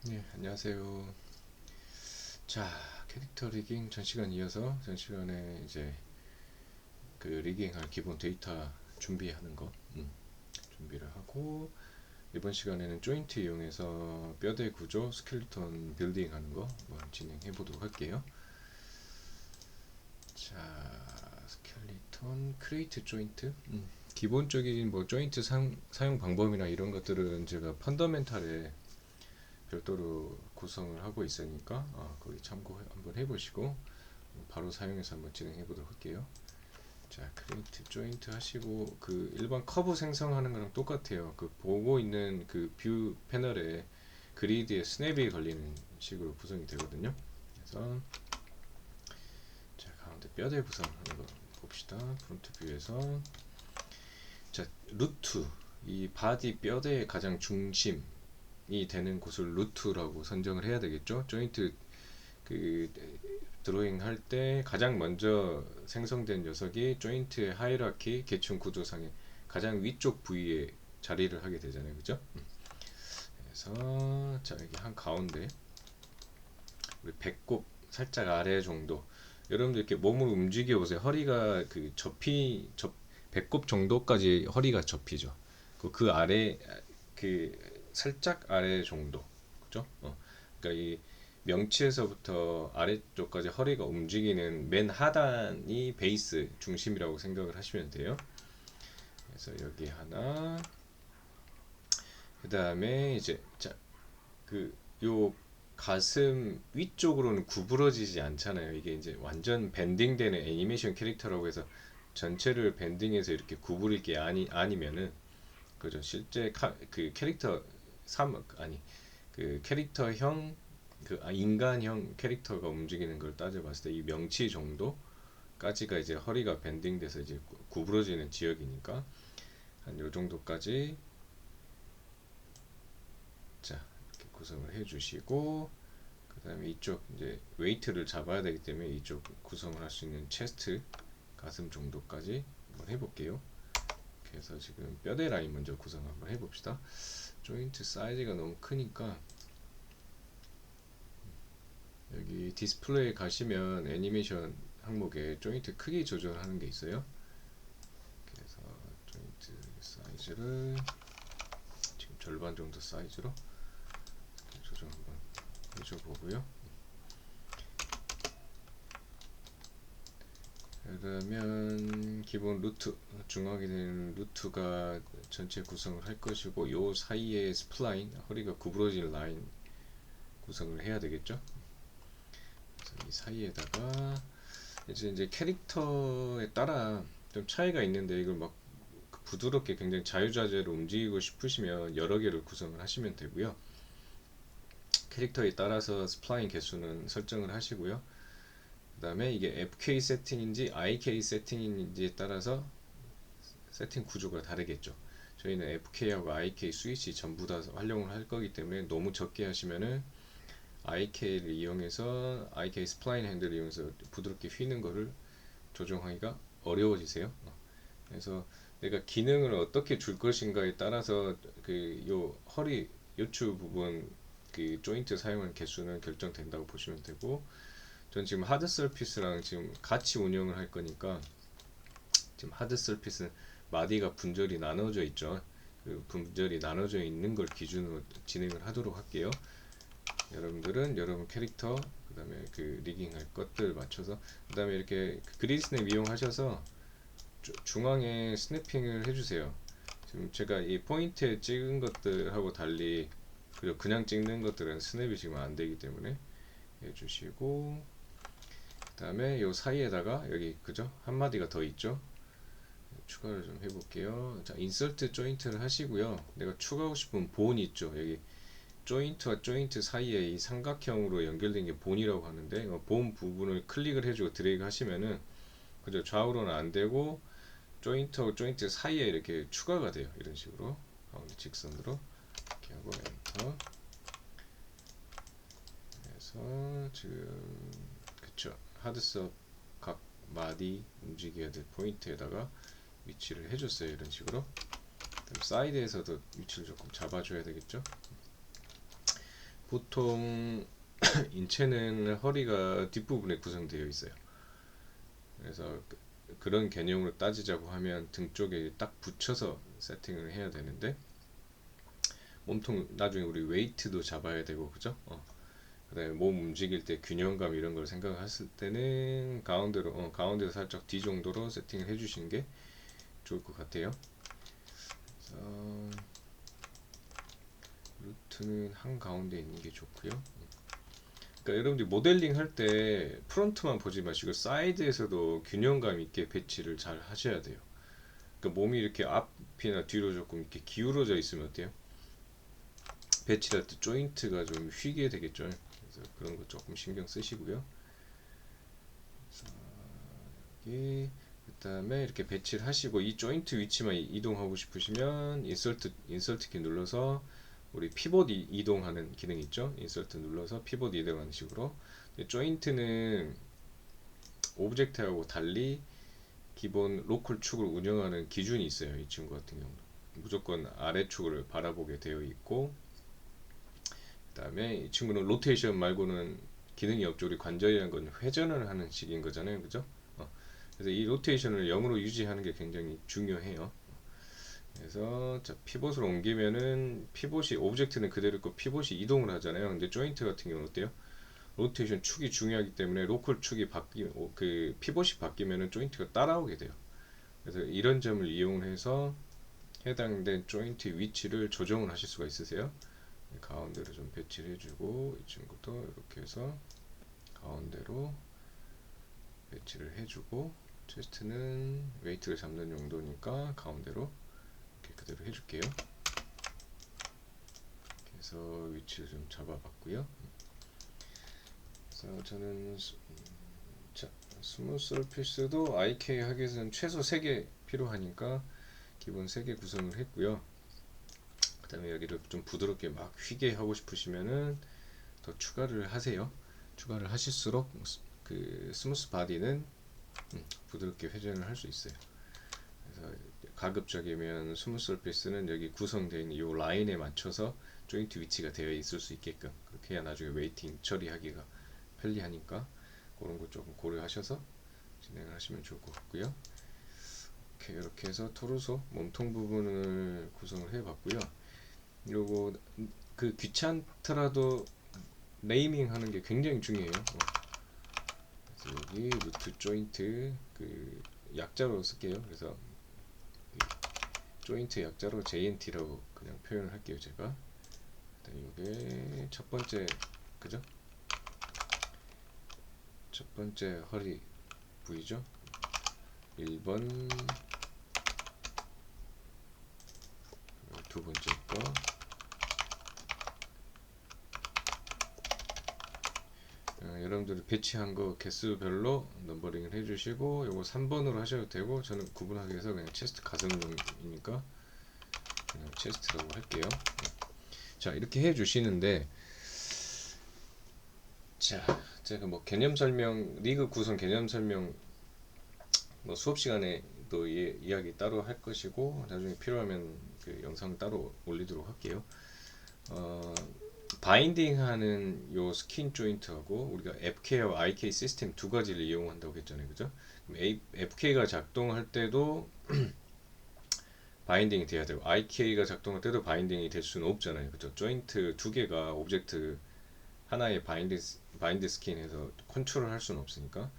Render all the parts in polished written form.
네, 안녕하세요. 자, 캐릭터 리깅 전 시간 이어서 전 시간에 이제 그 리깅할 기본 데이터 준비하는 거 준비를 하고 이번 시간에는 조인트 이용해서 뼈대 구조, 스켈레톤 빌딩 하는 거 한번 진행해 보도록 할게요. 자, 스켈레톤 크리에이트 조인트 기본적인 뭐 조인트 사용 방법이나 이런 것들은 제가 펀더멘탈에 별도로 구성을 하고 있으니까 거기 참고 한번 해보시고 바로 사용해서 한번 진행해 보도록 할게요. 자, 크리에이트 조인트 하시고 그 일반 커브 생성하는 거랑 똑같아요. 그 보고 있는 그 뷰 패널에 그리드에 스냅이 걸리는 식으로 구성이 되거든요. 그래서 자, 가운데 뼈대 구성하는 거 봅시다. 프론트 뷰에서 자, 루트 이 바디 뼈대의 가장 중심이 되는 곳을 루트라고 선정을 해야 되겠죠. 조인트 그 드로잉 할 때 가장 먼저 생성된 녀석이 조인트의 하이라키 계층 구조상의 가장 위쪽 부위에 자리를 하게 되잖아요, 그죠? 그래서 자, 여기 한 가운데 우리 배꼽 살짝 아래 정도. 여러분들 이렇게 몸을 움직여 보세요. 허리가 그 배꼽 정도까지 허리가 접히죠. 그 아래 그 살짝 아래 정도, 그죠? 그러니까 이 명치에서부터 아래쪽까지 허리가 움직이는 맨 하단이 베이스 중심이라고 생각을 하시면 돼요. 그래서 여기 하나, 그 다음에 이제 자, 요 가슴 위쪽으로는 구부러지지 않잖아요. 이게 이제 완전 밴딩되는 애니메이션 캐릭터라고 해서 전체를 밴딩해서 이렇게 구부릴 게 아니면은 그죠. 실제 그 캐릭터 아니 그 캐릭터형 인간형 캐릭터가 움직이는 걸 따져봤을 때 이 명치 정도까지가 이제 허리가 밴딩돼서 이제 구부러지는 지역이니까 한 요 정도까지 자 이렇게 구성을 해주시고 그 다음에 이쪽 이제 웨이트를 잡아야 되기 때문에 이쪽 구성을 할 수 있는 체스트 가슴 정도까지 한번 해볼게요. 그래서 지금 뼈대 라인 먼저 구성 한번 해봅시다. 조인트 사이즈가 너무 크니까 여기 디스플레이 가시면 애니메이션 항목에 조인트 크기 조절하는 게 있어요. 그래서 조인트 사이즈를 지금 절반 정도 사이즈로 조정 한번 해줘 보고요. 그러면 기본 루트 중앙에 되는 루트가 전체 구성을 할 것이고 요 사이에 스플라인 허리가 구부러질 라인 구성을 해야 되겠죠. 그래서 이 사이에다가 이제 캐릭터에 따라 좀 차이가 있는데 이걸 막 부드럽게 굉장히 자유자재로 움직이고 싶으시면 여러 개를 구성을 하시면 되고요. 캐릭터에 따라서 스플라인 개수는 설정을 하시고요. 그 다음에 이게 FK 세팅인지 IK 세팅인지에 따라서 세팅 구조가 다르겠죠. 저희는 FK하고 IK 스위치 전부 다 활용을 할 거기 때문에 너무 적게 하시면은 IK를 이용해서 IK 스플라인 핸들을 이용해서 부드럽게 휘는 거를 조정하기가 어려워지세요. 그래서 내가 기능을 어떻게 줄 것인가에 따라서 그 요 허리 요추 부분 그 조인트 사용한 개수는 결정된다고 보시면 되고 전 지금 하드 서피스랑 지금 같이 운영을 할 거니까 지금 하드 서피스 마디가 분절이 나눠져 있죠. 그 분절이 나눠져 있는 걸 기준으로 진행을 하도록 할게요. 여러분들은 여러분 캐릭터 그 다음에 그 리깅 할 것들 맞춰서 그 다음에 이렇게 그리드 스냅 이용하셔서 중앙에 스냅핑을 해주세요. 지금 제가 이 포인트에 찍은 것들하고 달리 그냥 찍는 것들은 스냅이 지금 안 되기 때문에 해주시고 그 다음에 요 사이에다가 여기 그죠 한 마디가 더 있죠. 추가를 좀 해볼게요. 자, 인서트 조인트를 하시고요. 내가 추가하고 싶은 본이 있죠. 여기 조인트와 조인트 사이에 이 삼각형으로 연결된 게 본이라고 하는데 본 부분을 클릭을 해주고 드래그 하시면은 그죠 좌우로는 안 되고 조인트하고 조인트 사이에 이렇게 추가가 돼요. 이런 식으로 가운데 직선으로 이렇게 하고 엔터 해서 지금 그쵸 하드섭 각 마디 움직여야 될 포인트에다가 위치를 해줬어요. 이런 식으로 사이드에서도 위치를 조금 잡아줘야 되겠죠. 보통 인체는 허리가 뒷부분에 구성되어 있어요. 그래서 그런 개념으로 따지자고 하면 등 쪽에 딱 붙여서 세팅을 해야 되는데, 몸통 나중에 우리 웨이트도 잡아야 되고 그죠? 그다음에 몸 움직일 때 균형감 이런 걸 생각했을 때는 가운데로 살짝 뒤 정도로 세팅을 해주시는 게 좋을 것 같아요. 그래서 루트는 한 가운데 있는 게 좋고요. 그러니까 여러분들이 모델링 할 때 프론트만 보지 마시고 사이드에서도 균형감 있게 배치를 잘 하셔야 돼요. 그러니까 몸이 이렇게 앞이나 뒤로 조금 이렇게 기울어져 있으면 어때요? 배치할 때 조인트가 좀 휘게 되겠죠. 그래서 그런 거 조금 신경 쓰시고요. 여기 그다음에 이렇게 배치를 하시고, 이 조인트 위치만 이동하고 싶으시면 인서트 키 눌러서 우리 피봇 이동하는 기능이 있죠. 인서트 눌러서 피봇 이동하는 식으로. 조인트는 오브젝트하고 달리 기본 로컬 축을 운영하는 기준이 있어요. 이 친구 같은 경우는 무조건 아래축을 바라보게 되어 있고, 그 다음에 이 친구는 로테이션 말고는 기능이 없죠. 우리 관절이라는 건 회전을 하는 식인 거잖아요, 그죠? 그래서 이 로테이션을 0으로 유지하는 게 굉장히 중요해요. 그래서 자, 피봇을 옮기면은 피봇이 오브젝트는 그대로 있고 피봇이 이동을 하잖아요. 근데 조인트 같은 경우는 어때요? 로테이션 축이 중요하기 때문에 로컬 축이 그 피봇이 바뀌면은 조인트가 따라오게 돼요. 그래서 이런 점을 이용해서 해당된 조인트 위치를 조정을 하실 수가 있으세요. 가운데로 좀 배치를 해주고, 이 친구도 이렇게 해서 가운데로 배치를 해주고, 체스트는 웨이트를 잡는 용도니까 가운데로 이렇게 그대로 해줄게요. 그래서 위치를 좀 잡아봤고요. 그래서 저는 스무스 서피스도 IK 하기 위해서는 최소 3개 필요하니까 기본 3개 구성을 했고요. 그 다음에 여기를 좀 부드럽게 막 휘게 하고 싶으시면은 더 추가를 하세요. 추가를 하실수록 그 스무스 바디는 부드럽게 회전을 할 수 있어요. 그래서 가급적이면 스무스 서피스는 여기 구성되어 있는 이 라인에 맞춰서 조인트 위치가 되어 있을 수 있게끔, 그렇게 해야 나중에 웨이팅 처리하기가 편리하니까 그런 거 조금 고려하셔서 진행을 하시면 좋을 것 같고요. 이렇게 해서 토르소 몸통 부분을 구성을 해봤고요. 요거 그 귀찮더라도 네이밍 하는 게 굉장히 중요해요. 그래서 여기 루트 조인트 그 약자로 쓸게요. 그래서 조인트 약자로 JNT라고 그냥 표현을 할게요, 제가. 이게 첫 번째, 그죠? 첫 번째 허리 부위죠. 1번, 두 번째 거, 여러분들이 배치한 거 개수별로 넘버링을 해주시고, 요거 3번으로 하셔도 되고, 저는 구분하기 위해서 그냥 체스트 가슴용이니까 그냥 체스트라고 할게요. 자, 이렇게 해주시는데, 자, 제가 뭐 개념 설명, 리그 구성 개념 설명 뭐 수업 시간에 또 이야기 따로 할 것이고, 나중에 필요하면 그 영상 따로 올리도록 할게요. 바인딩 하는 요 스킨 조인트하고 우리가 FK와 IK 시스템 두 가지를 이용한다고 했잖아요, 그죠? FK가 작동할 때도 바인딩이 돼야 되고, IK가 작동할 때도 바인딩이 될 수는 없잖아요, 그죠? 조인트 두 개가 오브젝트 하나의 바인드 스킨에서 컨트롤 할 수는 없으니까.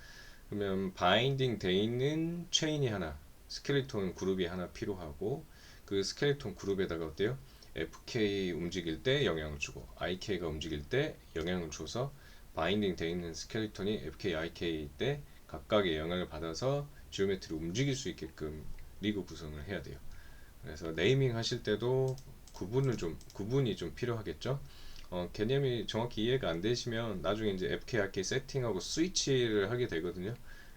그러면 바인딩 돼 있는 체인이 하나, 스켈레톤 그룹이 하나 필요하고, 그 스켈레톤 그룹에다가 어때요? FK 움직일 때 영향을 주고 IK가 움직일 때 영향을 줘서 바인딩 돼 있는 스켈레톤이 FK, IK 때 각각의 영향을 받아서 지오메트리를 움직일 수 있게끔 리그 구성을 해야 돼요. 그래서 네이밍 하실 때도 구분이 좀 필요하겠죠. 개념이 정확히 이해가 안 되시면 나중에 이제 FK, IK 세팅하고 스위치를 하게 되거든요.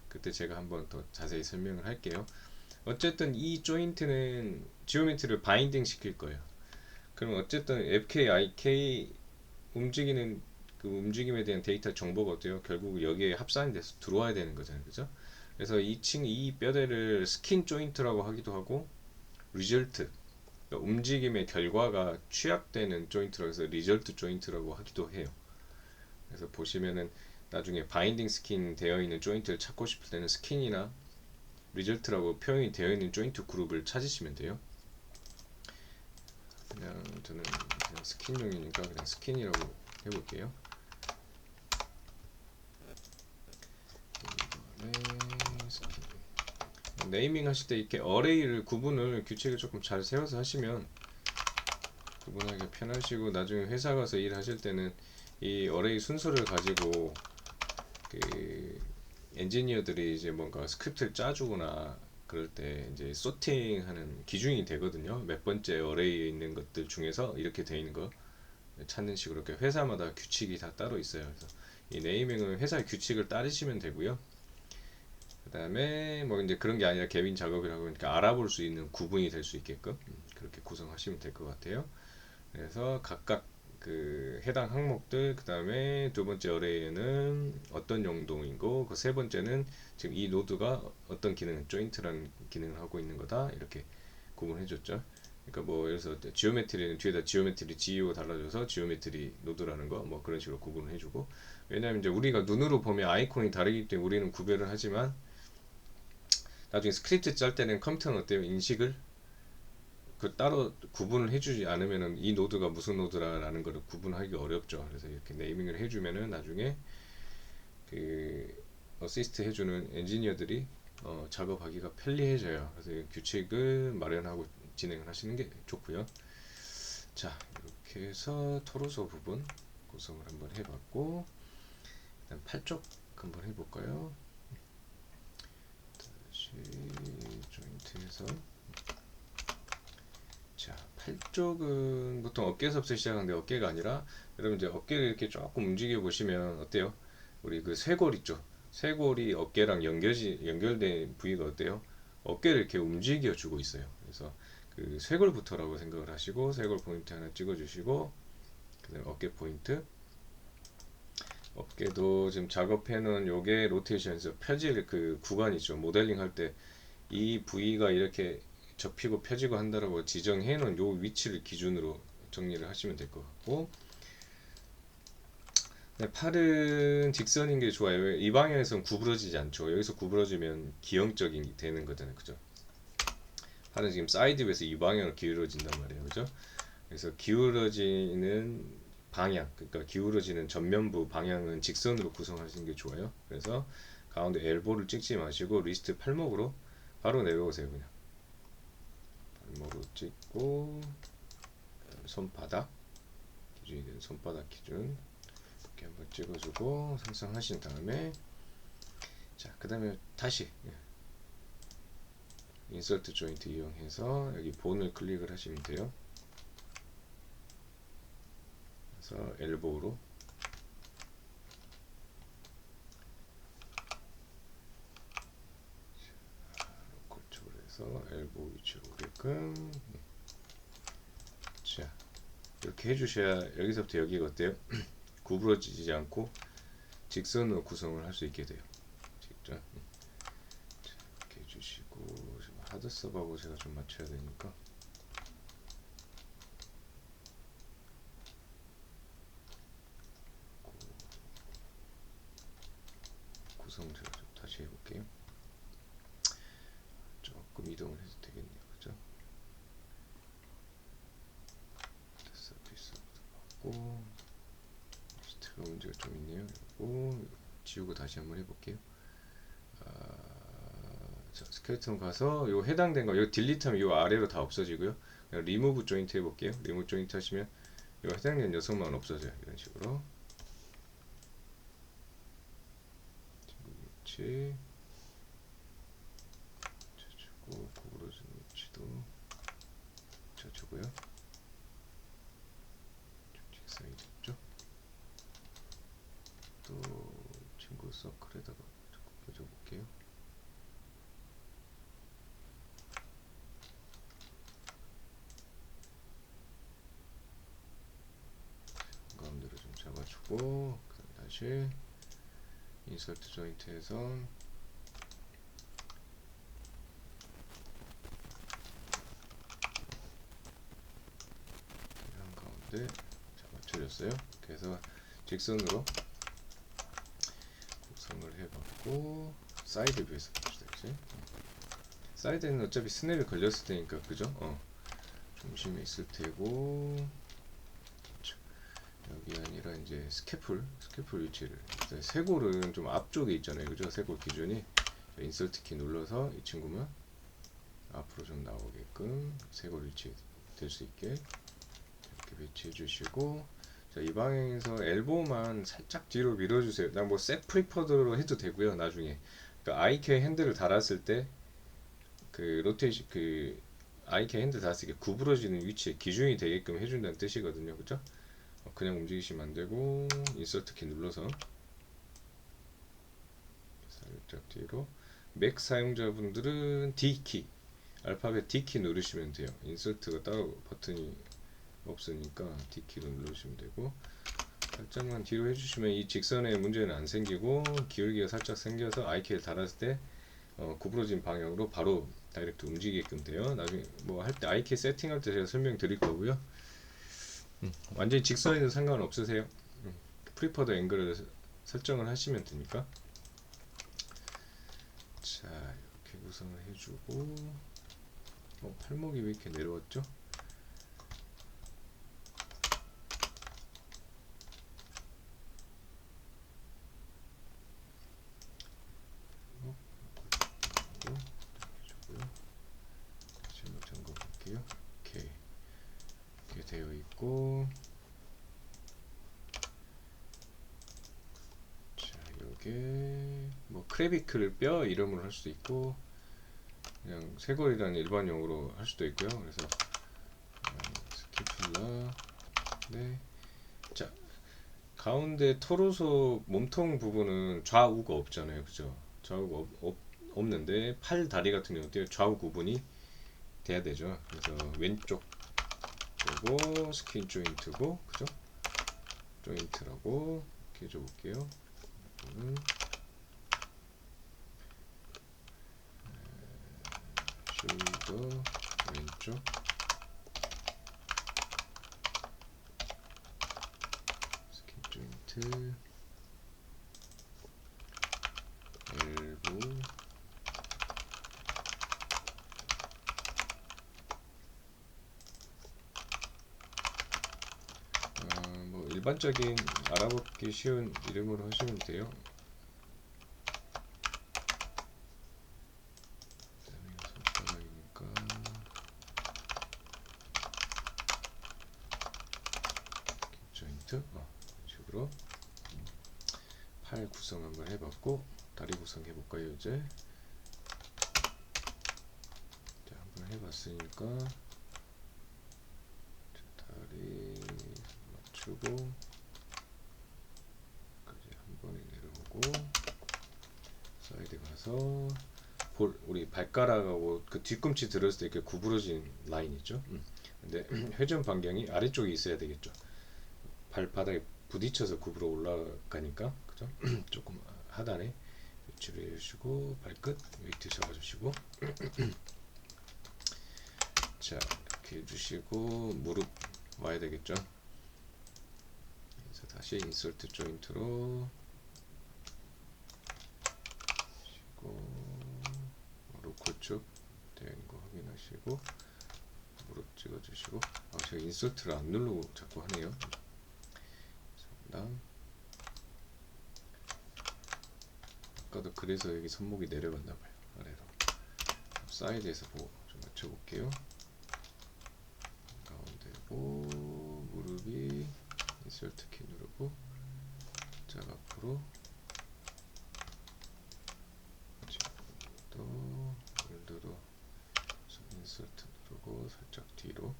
그때 제가 한번 더 자세히 설명을 할게요. 어쨌든 이 조인트는 지오메트리를 바인딩 시킬 거예요. 그럼 어쨌든 FK, IK 움직이는 그 움직임에 대한 데이터 정보가 어때요? 결국 여기에 합산이 돼서 들어와야 되는 거잖아요, 그죠? 그래서 이 뼈대를 스킨 조인트라고 하기도 하고, 리절트, 그러니까 움직임의 결과가 취합되는 조인트라고 해서 리절트 조인트라고 하기도 해요. 그래서 보시면은 나중에 바인딩 스킨 되어 있는 조인트를 찾고 싶을 때는 스킨이나 리절트라고 표현이 되어 있는 조인트 그룹을 찾으시면 돼요. 그냥 저는 그냥 스킨용이니까 그냥 스킨이라고 해볼게요. 네이밍 하실 때 이렇게 어레이를 구분을 규칙을 조금 잘 세워서 하시면 구분하기 편하시고, 나중에 회사 가서 일하실 때는 이 어레이 순서를 가지고 그 엔지니어들이 이제 뭔가 스크립트를 짜주거나 그럴 때 이제 소팅하는 기준이 되거든요. 몇 번째 어레이에 있는 것들 중에서 이렇게 돼 있는 거 찾는 식으로. 이렇게 회사마다 규칙이 다 따로 있어요. 그래서 이 네이밍은 회사의 규칙을 따르시면 되고요. 그 다음에 뭐 이제 그런 게 아니라 개인 작업이라고 하니까 알아볼 수 있는 구분이 될 수 있게끔 그렇게 구성하시면 될 것 같아요. 그래서 각각 그 해당 항목들, 그 다음에 두 번째 어레이에는 어떤 용도이고, 그 세 번째는 지금 이 노드가 어떤 기능, 조인트라는 기능을 하고 있는 거다, 이렇게 구분해줬죠. 그러니까 뭐 예를 들어서 지오메트리는 뒤에다 지오메트리 GEO 달아줘서 지오메트리 노드라는 거 뭐 그런 식으로 구분을 해주고, 왜냐하면 이제 우리가 눈으로 보면 아이콘이 다르기 때문에 우리는 구별을 하지만 나중에 스크립트 짤 때는 컴퓨터는 어때요? 인식을 그 따로 구분을 해주지 않으면은 이 노드가 무슨 노드라는 것을 구분하기 어렵죠. 그래서 이렇게 네이밍을 해주면은 나중에 그 어시스트 해주는 엔지니어들이 작업하기가 편리해져요. 그래서 규칙을 마련하고 진행을 하시는 게 좋고요. 자, 이렇게 해서 토로소 부분 구성을 한번 해봤고, 일단 팔쪽 한번 해볼까요? 다시 조인트에서, 자, 팔 쪽은 보통 어깨에서부터 시작하는데 어깨가 아니라, 여러분 이제 어깨를 이렇게 조금 움직여 보시면 어때요? 우리 그 쇄골 있죠? 쇄골이 어깨랑 연결된 부위가 어때요? 어깨를 이렇게 움직여 주고 있어요. 그래서 그 쇄골부터라고 생각을 하시고 쇄골 포인트 하나 찍어 주시고, 그다음에 어깨 포인트, 어깨도 지금 작업해 놓은 요게 로테이션에서 펴질 그 구간이죠. 모델링 할 때 이 부위가 이렇게 접히고 펴지고 한다라고 지정해 놓은 요 위치를 기준으로 정리를 하시면 될 것 같고, 네, 팔은 직선인 게 좋아요. 이 방향에서는 구부러지지 않죠. 여기서 구부러지면 기형적인 되는 거잖아요. 그죠? 팔은 지금 사이드 웨이에서 이 방향으로 기울어진단 말이에요. 그죠? 그래서 기울어지는 방향, 그러니까 기울어지는 전면부 방향은 직선으로 구성하시는 게 좋아요. 그래서 가운데 엘보를 찍지 마시고 리스트 팔목으로 바로 내려오세요. 그냥 팔목으로 찍고, 손바닥 기준이 되는 손바닥 기준 이렇게 한번 찍어주고 생성하신 다음에, 자, 그 다음에 다시 인서트 조인트 이용해서 여기 본을 클릭을 하시면 돼요. 그래서 엘보우로 로컬 쪽으로 해서 엘보우 위치로 오게끔. 자, 이렇게 해주셔야 여기서부터 여기가 어때요? 구부러지지 않고 직선으로 구성을 할 수 있게 돼요. 직접. 자, 이렇게 해주시고, 하드서버하고 제가 좀 맞춰야 되니까 구성 제가 좀 다시 해볼게요. 조금 이동을 해도 되겠네요. 그죠? 서피스부터 받고, 리스트가 문제가 좀 있네요. 이거 지우고 다시 한번 해볼게요. 자, 스켈레톤 가서 요 해당된 거, 요 딜리트하면 요 아래로 다 없어지고요. 그냥 리무브 조인트 해볼게요. 리무브 조인트 하시면 요 해당된 녀석만 없어져요. 이런 식으로. 위치 쳐주고, 구부러진 위치도 쳐주고요. 쪽 사이드 있죠? 또 친구 서클에다가 자꾸 껴줘볼게요. 가운데로 좀 잡아주고, 그다음 다시 인서트 조인트에서 맞췄는데 자, 맞춰졌어요. 그래서 직선으로 구성을 해봤고 사이드 뷰에서 봅시다. 그치? 사이드는 어차피 스냅이 걸렸을 테니까 그죠? 중심에 있을 테고 여기 아니라 이제 스캐풀 위치를 쇄골은 좀 앞쪽에 있잖아요. 그죠? 쇄골 기준이 인서트 키 눌러서 이 친구만 앞으로 좀 나오게끔 쇄골 위치 될 수 있게 이렇게 배치해 주시고 자, 이 방향에서 엘보만 살짝 뒤로 밀어주세요. 난 뭐 셋 프리퍼드로 해도 되고요. 나중에 그러니까 아이케 핸들을 달았을 때 그 로테이션 그 아이케 핸들 달았을 때 구부러지는 위치에 기준이 되게끔 해준다는 뜻이거든요. 그죠? 그냥 움직이시면 안 되고 인서트 키 눌러서 살짝 뒤로 맥 사용자분들은 D키 알파벳 D키 누르시면 돼요. 인서트가 따로 버튼이 없으니까 D키로 누르시면 되고 살짝만 뒤로 해주시면 이 직선에 문제는 안 생기고 기울기가 살짝 생겨서 아이키를 달았을 때 구부러진 방향으로 바로 다이렉트 움직이게끔 돼요. 나중에 뭐 할 때 아이키 세팅할 때 제가 설명 드릴 거고요. 완전히 직선에는 상관없으세요. 프리퍼드 앵글을 설정을 하시면 되니까. 자 이렇게 구성을 해주고 팔목이 왜 이렇게 내려왔죠? 다시 한번 점검 볼게요. 오케이 이렇게 되어 있고 자 요게 뭐 크레비클 뼈 이름으로 할 수도 있고 그냥 쇄골이라는 일반 용어로 할 수도 있고요. 그래서 스키플라 네. 자 가운데 토로소 몸통 부분은 좌우가 없잖아요. 그죠? 좌우가 없는데 팔 다리 같은 경우 좌우 구분이 돼야 되죠. 그래서 왼쪽 보고 스킨 조인트고 그죠? 조인트라고 이렇게 해줘볼게요. 숄더 왼쪽 스킨 조인트 엘보 뭐 일반적인 알아보기 쉬운 이름으로 하시면 돼요. 손가락이니까 조인트 식으로 팔 구성 한번 해봤고 다리 구성 해볼까요? 이제 자, 한번 해봤으니까 다리 맞추고 한 번에 내려오고 사이드 가서 우리 발가락하고 그 뒤꿈치 들었을 때 이렇게 구부러진 라인 있죠? 근데 회전 반경이 아래쪽에 있어야 되겠죠. 발바닥에 부딪혀서 굽으로 올라가니까 그죠? 조금 하단에 위치를 해주시고 발끝 웨이트 잡아주시고 자 이렇게 해주시고 무릎 와야 되겠죠? 그래서 다시 인서트 조인트로 로컬 쪽 된 거 확인하시고 무릎 찍어주시고 제가 인서트를 안 누르고 자꾸 하네요. 상단 아까도 그래서 여기 손목이 내려갔나봐요. 아래로 사이드에서 보고 좀 맞춰볼게요. 가운데 보고 무릎이 인서트 키 누르고 짝 앞으로 또 홀더도 인서트 누르고 살짝 뒤로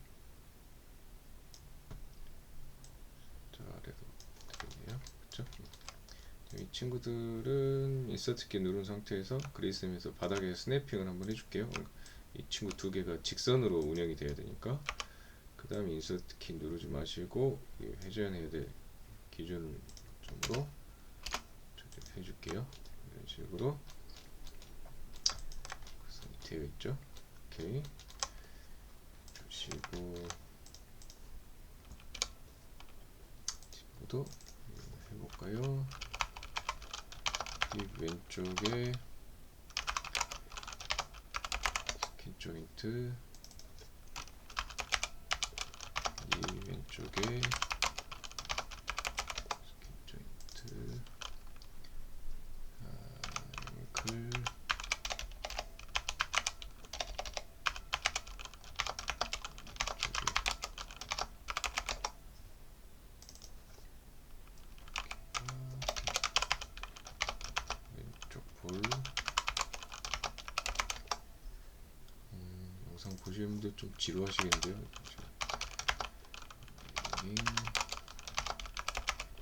자 아래로 되겠네요. 그쵸? 이 친구들은 인서트 키 누른 상태에서 그리스에서 바닥에 스냅핑을 한번 해줄게요. 이 친구 두 개가 직선으로 운영이 돼야 되니까 그 다음에 인서트 키 누르지 마시고 회전해야 될 기준점으로 해줄게요. 이런 식으로 구성이 되어 있죠. 오케이. 주시고 반대도 해볼까요? 이 왼쪽에 스킨 조인트, 이 왼쪽에 스킨 조인트, 앵클, 볼. 영상 보시는 분들 좀 지루하시겠는데요.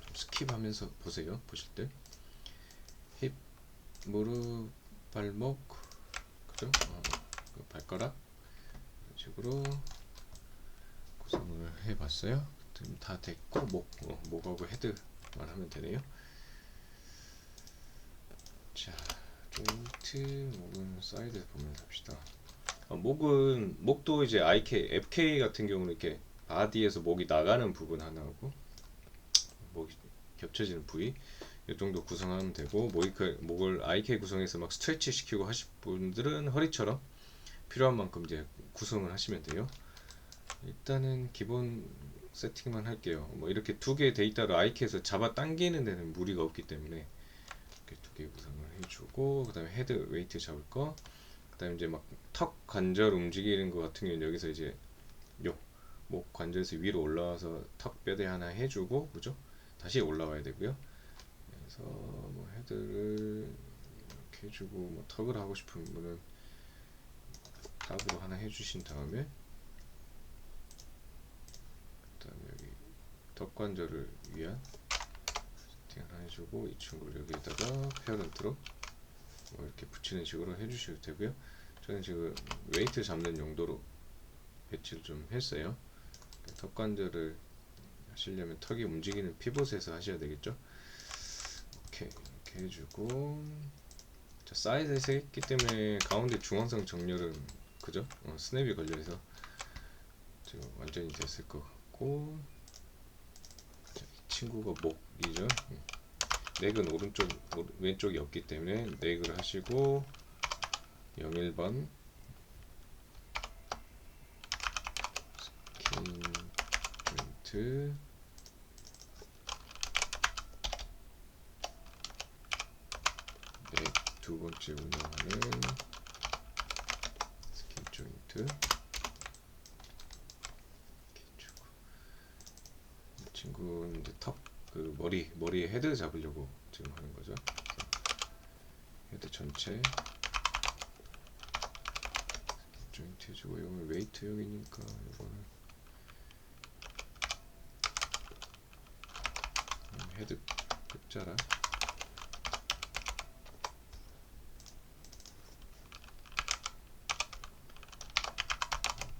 좀 스킵하면서 보세요. 보실 때 힙, 무릎, 발목, 그죠? 그 발가락 이런 식으로 구성을 해봤어요. 다 됐고 목하고 헤드만 하면 되네요. 자, 조인트, 목은 사이드에서 보면서 합시다. 목도 이제 FK 같은 경우는 이렇게 바디에서 목이 나가는 부분 하나하고 목이 겹쳐지는 부위 이 정도 구성하면 되고, 목을 IK 구성해서 막 스트레치 시키고 하실 분들은 허리처럼 필요한 만큼 이제 구성을 하시면 돼요. 일단은 기본 세팅만 할게요. 뭐 이렇게 두 개 데이터를 IK에서 잡아 당기는 데는 무리가 없기 때문에 이렇게 두 개 구성을 해주고, 그 다음에 헤드 웨이트 잡을 거, 그 다음에 이제 막 턱 관절 움직이는 거 같은 경우는 여기서 이제 요 목 관절에서 위로 올라와서 턱 뼈대 하나 해주고, 그죠? 다시 올라와야 되고요. 그래서 뭐 헤드를 이렇게 해주고, 뭐 턱을 하고 싶은 분은 탑으로 하나 해주신 다음에, 그 다음에 여기 턱 관절을 위한 세팅 하나 해주고, 이 친구를 여기에다가 페어런트로 뭐 이렇게 붙이는 식으로 해주셔도 되고요. 저는 지금 웨이트 잡는 용도로 배치를 좀 했어요. 턱 관절을 하시려면 턱이 움직이는 피봇에서 하셔야 되겠죠. 오케이, 이렇게 해주고, 자, 사이드에서 했기 때문에 가운데 중앙선 정렬은 그죠? 스냅이 걸려서 지금 완전히 됐을 것 같고, 자, 이 친구가 목이죠. 넥은 왼쪽이 없기 때문에 넥을 하시고, 01번 스킨 조인트, 넥 두 번째 운영하는 스킨 조인트 이렇게 주고, 이 친구는 이제 그 머리에 헤드 잡으려고 지금 하는 거죠. 헤드 전체 조인트 해주고, 이거는 웨이트용이니까 이거는 헤드 끝자락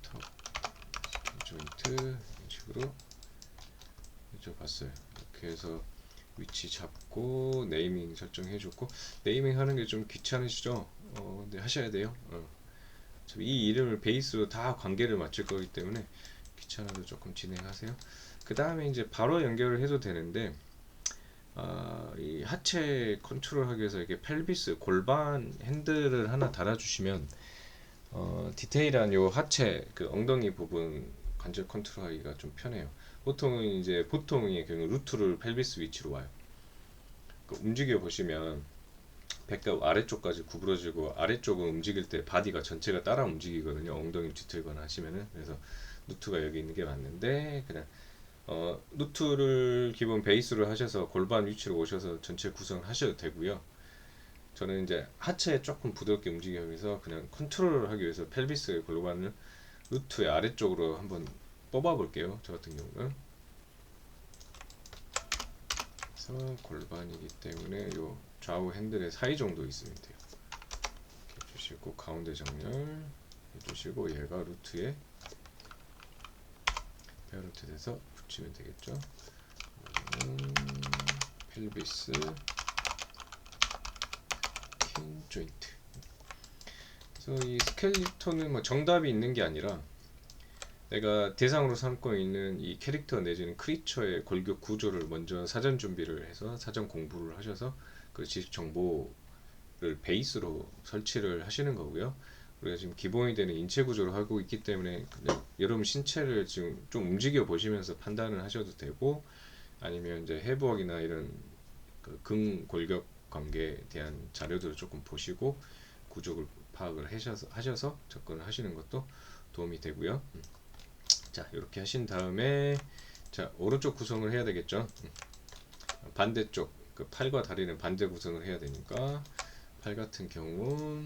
턱 조인트 이런 식으로 해줘봤어요. 이렇게 해서 위치 잡고 네이밍 설정해줬고, 네이밍 하는 게 좀 귀찮으시죠? 근데 하셔야 돼요. 이 이름을 베이스로 다 관계를 맞출 거기 때문에 귀찮아도 조금 진행하세요. 그 다음에 이제 바로 연결을 해도 되는데, 이 하체 컨트롤하기 위해서 이렇게 펠비스 골반 핸들을 하나 달아주시면 디테일한 요 하체 그 엉덩이 부분 관절 컨트롤하기가 좀 편해요. 보통의 경우 루트를 펠비스 위치로 와요. 움직여 보시면 백갑 아래쪽까지 구부러지고, 아래쪽은 움직일 때 바디가 전체가 따라 움직이거든요. 엉덩이 뒤틀거나 하시면은. 그래서 루트가 여기 있는 게 맞는데, 그냥 루트를 기본 베이스로 하셔서 골반 위치로 오셔서 전체 구성을 하셔도 되고요. 저는 이제 하체에 조금 부드럽게 움직이기 위해서 그냥 컨트롤을 하기 위해서 펠비스의 골반을 루트의 아래쪽으로 한번 뽑아 볼게요. 저 같은 경우는. 그래서 골반이기 때문에 요 좌우 핸들의 사이 정도 있으면 돼요. 이렇게 해주시고, 가운데 정렬 해주시고, 얘가 루트에 페어런트 돼서 붙이면 되겠죠. 펠비스 킹 조인트. 그래서 이 스켈리톤은 뭐 정답이 있는 게 아니라 내가 대상으로 삼고 있는 이 캐릭터 내지는 크리처의 골격 구조를 먼저 사전 준비를 해서 사전 공부를 하셔서 그 지식 정보를 베이스로 설치를 하시는 거고요. 우리가 지금 기본이 되는 인체 구조를 하고 있기 때문에 그냥 여러분 신체를 지금 좀 움직여 보시면서 판단을 하셔도 되고, 아니면 이제 해부학이나 이런 그 근골격 관계에 대한 자료들을 조금 보시고 구조를 파악을 하셔서 접근을 하시는 것도 도움이 되고요. 자, 이렇게 하신 다음에 자, 오른쪽 구성을 해야 되겠죠. 반대쪽 그 팔과 다리는 반대 구성을 해야 되니까 팔 같은 경우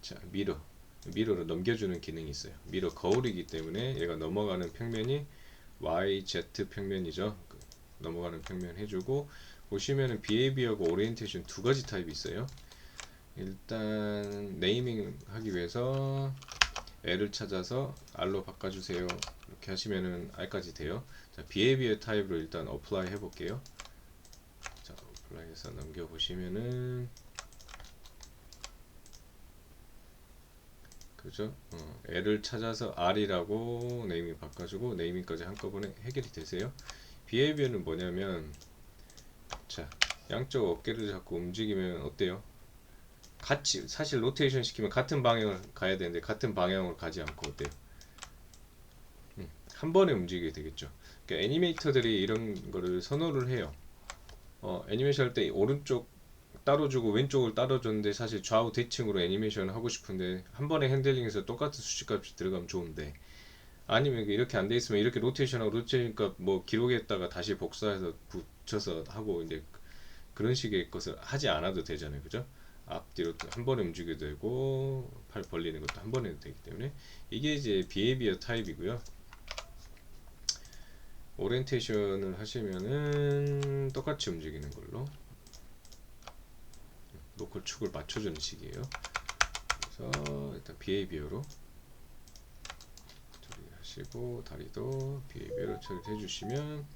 자, 미러로 넘겨주는 기능이 있어요. 미러 거울이기 때문에 얘가 넘어가는 평면이 YZ 평면이죠. 넘어가는 평면 해주고, 보시면은 비헤이비어하고 오리엔테이션 두 가지 타입이 있어요. 일단 네이밍 하기 위해서 L을 찾아서 R로 바꿔주세요. 이렇게 하시면은 R까지 돼요. 자, 비헤이비어 타입으로 일단 어플라이 해볼게요. 자, 어플라이해서 넘겨보시면은 그죠? L을 찾아서 R이라고 네이밍 바꿔주고 네이밍까지 한꺼번에 해결이 되세요. 비헤이비어는 뭐냐면, 자, 양쪽 어깨를 잡고 움직이면 어때요? 같이 사실 로테이션 시키면 같은 방향을 가야 되는데 같은 방향으로 가지 않고 어때요? 한 번에 움직이게 되겠죠. 그러니까 애니메이터들이 이런 거를 선호를 해요. 애니메이션 할 때 오른쪽 따로 주고 왼쪽을 따로 줬는데 사실 좌우 대칭으로 애니메이션을 하고 싶은데 한 번에 핸들링해서 똑같은 수치값이 들어가면 좋은데, 아니면 이렇게 안 돼 있으면 이렇게 로테이션하고 로테이션 값 뭐 기록했다가 다시 복사해서 붙여서 하고 이제 그런 식의 것을 하지 않아도 되잖아요. 그죠? 앞뒤로 한 번에 움직여도 되고 팔 벌리는 것도 한 번에 되기 때문에 이게 이제 비헤이비어 타입이고요. 오리엔테이션을 하시면은 똑같이 움직이는 걸로 로컬 축을 맞춰주는 식이에요. 그래서 일단 비헤이비어로 처리하시고 다리도 비헤이비어로 처리해 주시면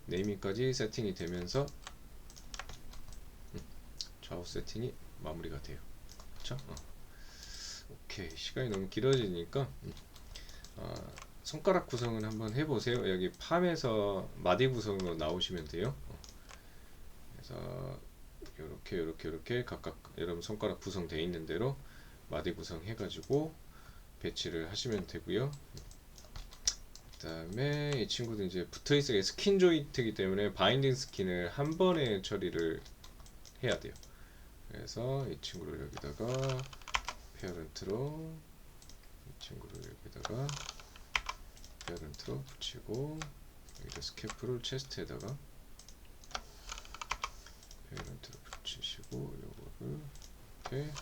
네이밍까지 세팅이 되면서 좌우 세팅이 마무리가 돼요. 그쵸? 오케이. 시간이 너무 길어지니까 손가락 구성은 한번 해보세요. 여기 팜에서 마디 구성으로 나오시면 돼요. 그래서 이렇게 각각 여러분 손가락 구성되어 있는 대로 마디 구성 해가지고 배치를 하시면 되고요. 그 다음에 이 친구도 이제 붙어있어야 스킨 조인트이기 때문에 바인딩 스킨을 한 번에 처리를 해야 돼요. 그래서 이 친구를 여기다가 페어런트로, 이 친구를 여기다가 페어런트로 붙이고, 여기다 스캐프를 체스트에다가 페어런트로 붙이시고, 요거를 이렇게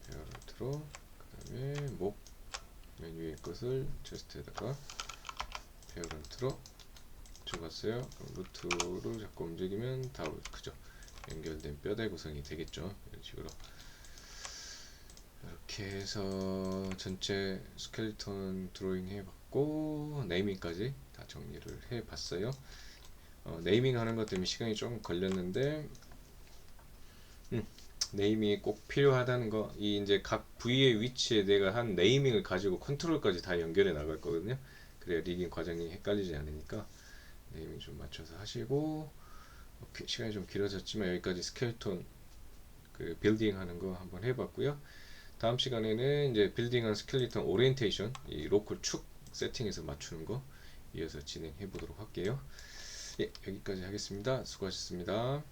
페어런트로, 그 다음에 목 맨 위에 것을 체스트에다가 페어런트로 죽었어요. 그럼 루트를 자꾸 움직이면 다 그죠? 연결된 뼈대 구성이 되겠죠. 이런 식으로 이렇게 해서 전체 스켈레톤 드로잉 해봤고 네이밍까지 다 정리를 해봤어요. 네이밍 하는 것 때문에 시간이 좀 걸렸는데 네이밍이 꼭 필요하다는 거, 이 이제 각 부위의 위치에 내가 한 네이밍을 가지고 컨트롤까지 다 연결해 나갈 거거든요. 그래야 리깅 과정이 헷갈리지 않으니까 네이밍 좀 맞춰서 하시고, 오케이, 시간이 좀 길어졌지만 여기까지 스켈레톤 그 빌딩 하는 거 한번 해봤고요. 다음 시간에는 이제 빌딩한 스켈레톤 오리엔테이션, 이 로컬 축 세팅해서 맞추는 거 이어서 진행해 보도록 할게요. 예, 여기까지 하겠습니다. 수고하셨습니다.